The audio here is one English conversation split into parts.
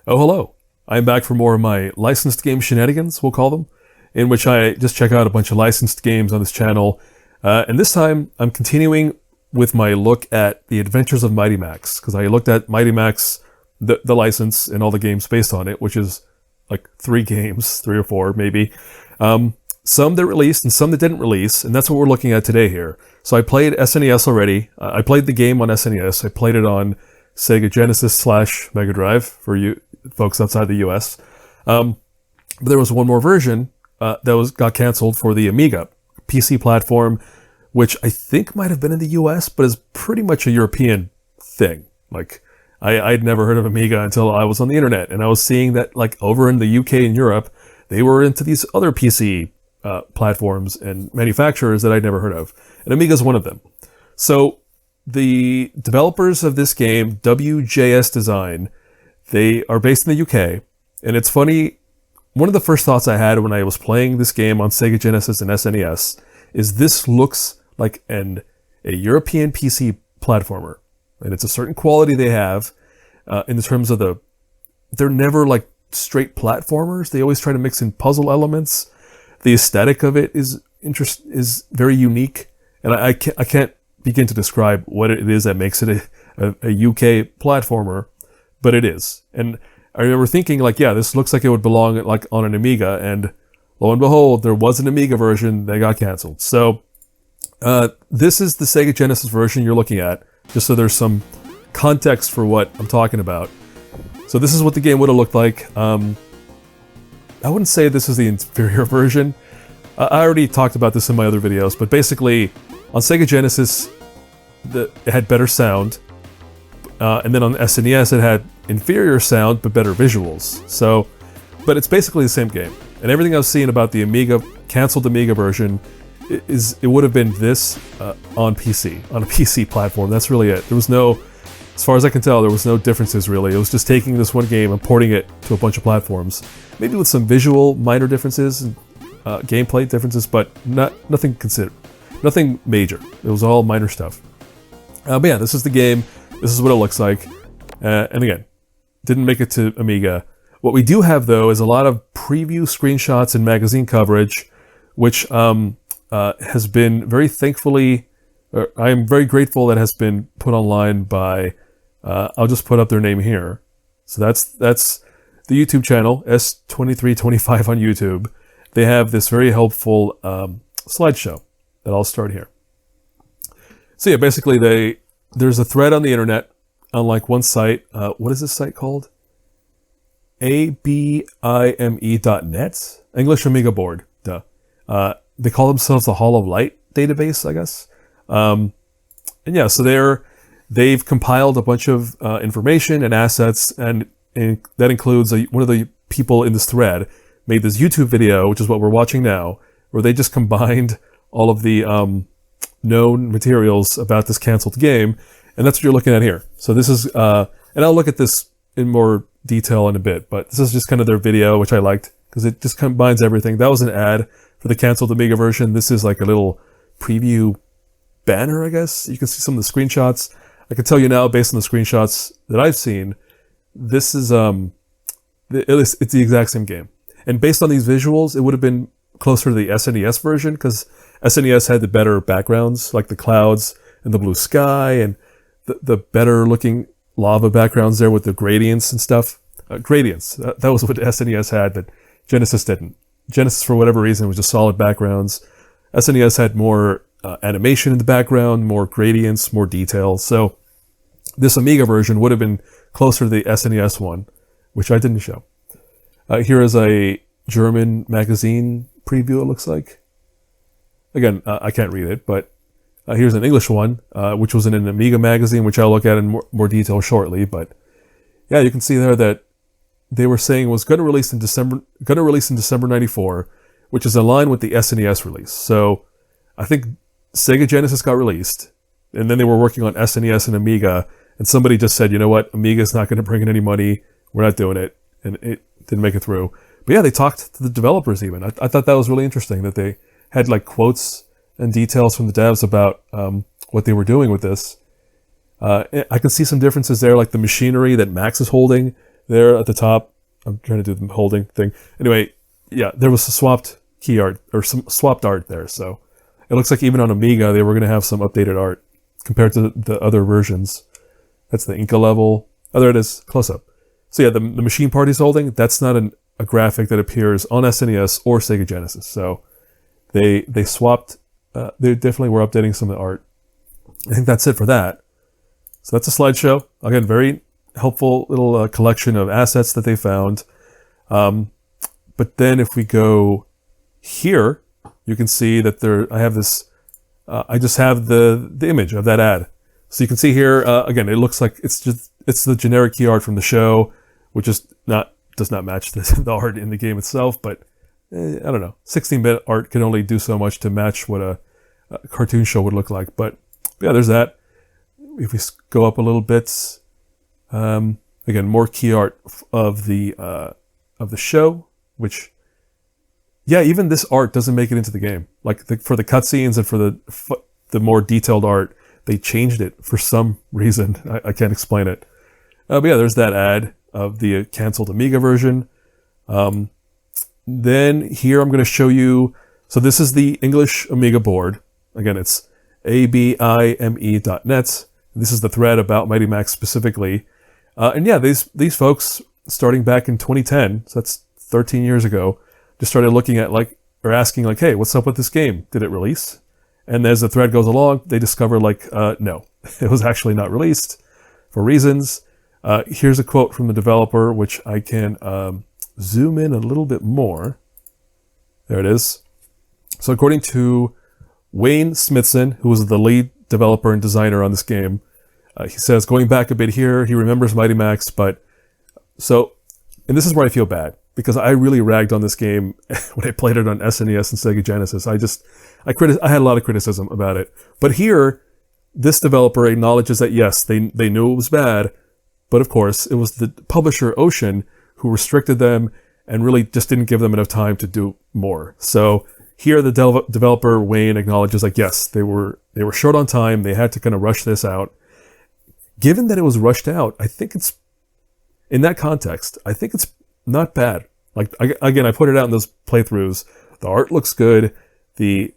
Oh, hello. I'm back for more of my licensed game shenanigans, we'll call them, in which I just check out a bunch of licensed games on this channel. And this time, I'm continuing with my look at the Adventures of Mighty Max, because I looked at Mighty Max, the license, and all the games based on it, which is like 3 games, 3 or 4 maybe. Some that released and some that didn't release, and that's what we're looking at today here. So I played SNES already. I played the game on SNES. I played it on Sega Genesis / Mega Drive for you folks outside the US. But there was one more version that got canceled for the Amiga PC platform, which I think might have been in the US, but is pretty much a European thing. Like, I'd never heard of Amiga until I was on the internet, and I was seeing that like over in the UK and Europe, they were into these other PC platforms and manufacturers that I'd never heard of, and Amiga's one of them. So the developers of this game, WJS Design, they are based in the UK, and it's funny, one of the first thoughts I had when I was playing this game on Sega Genesis and SNES is this looks like a European PC platformer, and it's a certain quality they have in terms of they're never like straight platformers. They always try to mix in puzzle elements. The aesthetic of it is very unique, and I can't begin to describe what it is that makes it a UK platformer, but it is. And I remember thinking like, yeah, this looks like it would belong like on an Amiga, and lo and behold, there was an Amiga version that got canceled. So this is the Sega Genesis version you're looking at, just so there's some context for what I'm talking about. So this is what the game would have looked like. I wouldn't say this is the inferior version. I already talked about this in my other videos, but basically on Sega Genesis, it had better sound, and then on SNES it had inferior sound but better visuals. So, but it's basically the same game. And everything I've seen about the Amiga, canceled Amiga version, it would have been this on PC, on a PC platform. That's really it. There was no, as far as I can tell, there was no differences really. It was just taking this one game and porting it to a bunch of platforms. Maybe with some visual minor differences and gameplay differences, but nothing major. It was all minor stuff. But yeah, this is the game. This is what it looks like. And again, didn't make it to Amiga. What we do have though is a lot of preview screenshots and magazine coverage, which has been very thankfully, I am very grateful that has been put online by, I'll just put up their name here. So that's the YouTube channel, S2325 on YouTube. They have this very helpful slideshow that I'll start here. So yeah, basically there's a thread on the internet on like one site. What is this site called? abime.net? English Amiga Board. Duh. They call themselves the Hall of Light database, I guess. And yeah, so they've compiled a bunch of information and assets, and that includes one of the people in this thread made this YouTube video, which is what we're watching now, where they just combined all of the known materials about this canceled game, and that's what you're looking at here. So this is, and I'll look at this in more detail in a bit, but this is just kind of their video, which I liked, because it just combines everything. That was an ad for the canceled Amiga version. This is like a little preview banner, I guess. You can see some of the screenshots. I can tell you now, based on the screenshots that I've seen, this is it's the exact same game. And based on these visuals, it would have been closer to the SNES version, because SNES had the better backgrounds, like the clouds and the blue sky, and the better looking lava backgrounds there with the gradients and stuff. Gradients, that was what SNES had that Genesis didn't. Genesis, for whatever reason, was just solid backgrounds. SNES had more animation in the background, more gradients, more detail. So this Amiga version would have been closer to the SNES one, which I didn't show. Here is a German magazine preview, it looks like. Again, I can't read it, but here's an English one, which was in an Amiga magazine, which I'll look at in more detail shortly. But yeah, you can see there that they were saying it was going to release in December '94, which is in line with the SNES release. So I think Sega Genesis got released, and then they were working on SNES and Amiga, and somebody just said, you know what, Amiga's not going to bring in any money, we're not doing it, and it didn't make it through. But yeah, they talked to the developers even. I thought that was really interesting, that they had like quotes and details from the devs about what they were doing with this. I can see some differences there, like the machinery that Max is holding there at the top. I'm trying to do the holding thing. Anyway, yeah, there was a swapped key art, or some swapped art there. So it looks like even on Amiga, they were going to have some updated art compared to the other versions. That's the Inca level. Oh, there it is, close up. So yeah, the machine part he's holding, that's not a graphic that appears on SNES or Sega Genesis. So they swapped, they definitely were updating some of the art. I think that's it for that. So that's a slideshow. Again, very helpful little collection of assets that they found. But then if we go here, you can see that I have this, I just have the image of that ad. So you can see here, again, it looks like it's the generic key art from the show, which is does not match the art in the game itself, but I don't know. 16-bit art can only do so much to match what a cartoon show would look like. But yeah, there's that. If we go up a little bit, again, more key art of the show, which, yeah, even this art doesn't make it into the game. Like for the cutscenes and for the more detailed art, they changed it for some reason. I can't explain it. But yeah, there's that ad of the canceled Amiga version. Then here I'm going to show you, so this is the English Amiga board. Again, it's abime.net. This is the thread about Mighty Max specifically. And yeah, these folks, starting back in 2010, so that's 13 years ago, just started looking at or asking hey, what's up with this game? Did it release? And as the thread goes along, they discover no, it was actually not released for reasons. Here's a quote from the developer, which I can zoom in a little bit more. There it is. So according to Wayne Smithson, who was the lead developer and designer on this game, he says, going back a bit here, he remembers Mighty Max, and this is where I feel bad, because I really ragged on this game when I played it on SNES and Sega Genesis. I had a lot of criticism about it. But here, this developer acknowledges that yes, they knew it was bad, but of course, it was the publisher Ocean who restricted them and really just didn't give them enough time to do more. So here, the developer Wayne acknowledges yes, they were short on time. They had to kind of rush this out. Given that it was rushed out, I think it's, in that context, I think it's not bad. Again, I put it out in those playthroughs. The art looks good. The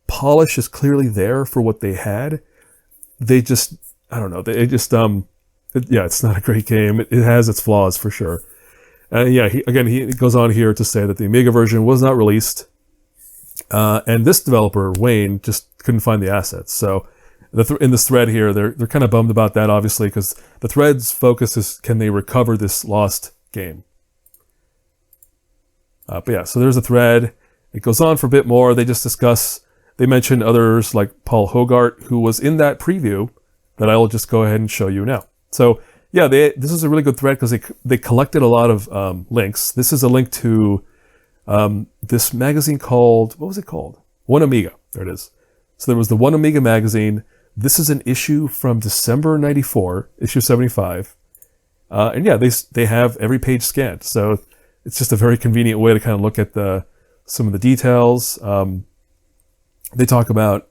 polish is clearly there for what they had. They just, I don't know. It's not a great game. It has its flaws for sure. He goes on here to say that the Amiga version was not released. And this developer, Wayne, just couldn't find the assets. So in this thread here, they're kind of bummed about that, obviously, because the thread's focus is, can they recover this lost game? But yeah, so there's a thread. It goes on for a bit more. They mention others like Paul Hogarth, who was in that preview that I will just go ahead and show you now. So yeah, this is a really good thread because they collected a lot of links. This is a link to this magazine called, what was it called? One Amiga. There it is. So there was the One Amiga magazine. This is an issue from December 94, issue 75. And yeah, they have every page scanned. So it's just a very convenient way to kind of look at some of the details. They talk about,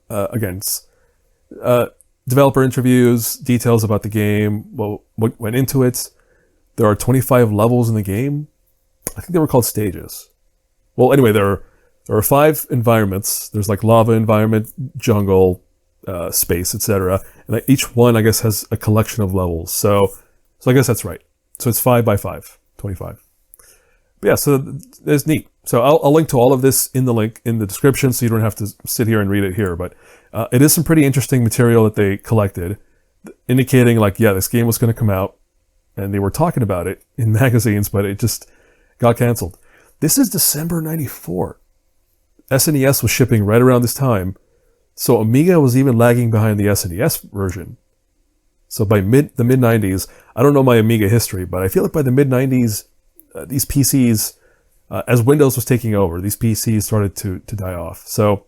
developer interviews, details about the game, what went into it. There are 25 levels in the game. I think they were called stages. Well, anyway, there are 5 environments. There's lava environment, jungle, space, etc. And each one, I guess, has a collection of levels. So I guess that's right. So it's 5 by 5, 25. But yeah, so it's neat. So I'll link to all of this in the link in the description, so you don't have to sit here and read it here. But it is some pretty interesting material that they collected, indicating this game was going to come out, and they were talking about it in magazines, but it just got canceled. This is December 94. SNES was shipping right around this time, so Amiga was even lagging behind the SNES version. So by the mid-90s, I don't know my Amiga history, but I feel like by the mid-90s, these PCs, as Windows was taking over, these PCs started to die off. So,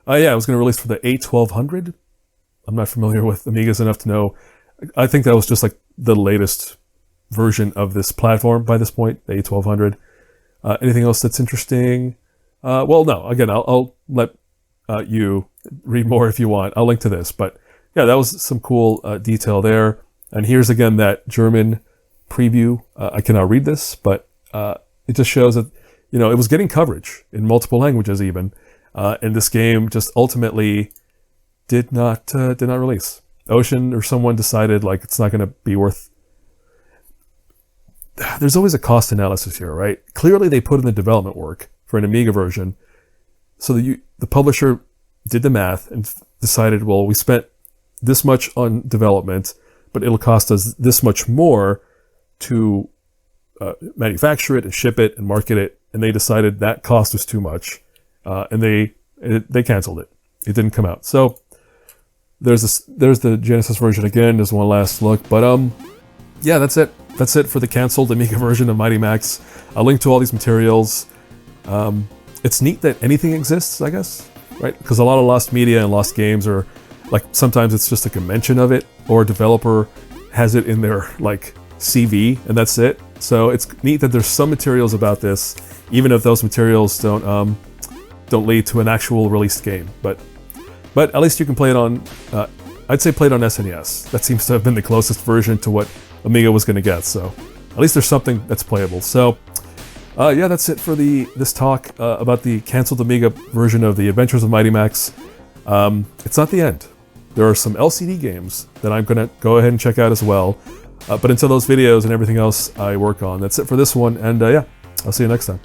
it was going to release for the A1200. I'm not familiar with Amigas enough to know. I think that was just the latest version of this platform by this point, the A1200. Anything else that's interesting? No. Again, I'll let you read more if you want. I'll link to this. But yeah, that was some cool detail there. And here's again that German preview. I cannot read this, but it just shows that, you know, it was getting coverage in multiple languages even, and this game just ultimately did not release. Ocean or someone decided like it's not going to be worth. There's always a cost analysis here, right? Clearly, they put in the development work for an Amiga version, so the publisher did the math and decided, well, we spent this much on development, but it'll cost us this much more to manufacture it and ship it and market it, and they decided that cost was too much, and they canceled it. It didn't come out. So there's the Genesis version again. There's one last look, but yeah, that's it. That's it for the canceled Amiga version of Mighty Max. I'll link to all these materials. It's neat that anything exists, I guess, right? Because a lot of lost media and lost games are, like, sometimes it's just like a mention of it, or a developer has it in their, like, CV, and that's it. So it's neat that there's some materials about this, even if those materials don't lead to an actual released game. But at least you can play it on, I'd say play it on SNES. That seems to have been the closest version to what Amiga was going to get, so at least there's something that's playable. So yeah, that's it for this talk about the canceled Amiga version of the Adventures of Mighty Max. It's not the end. There are some LCD games that I'm going to go ahead and check out as well. But until those videos and everything else I work on, that's it for this one, and yeah, I'll see you next time.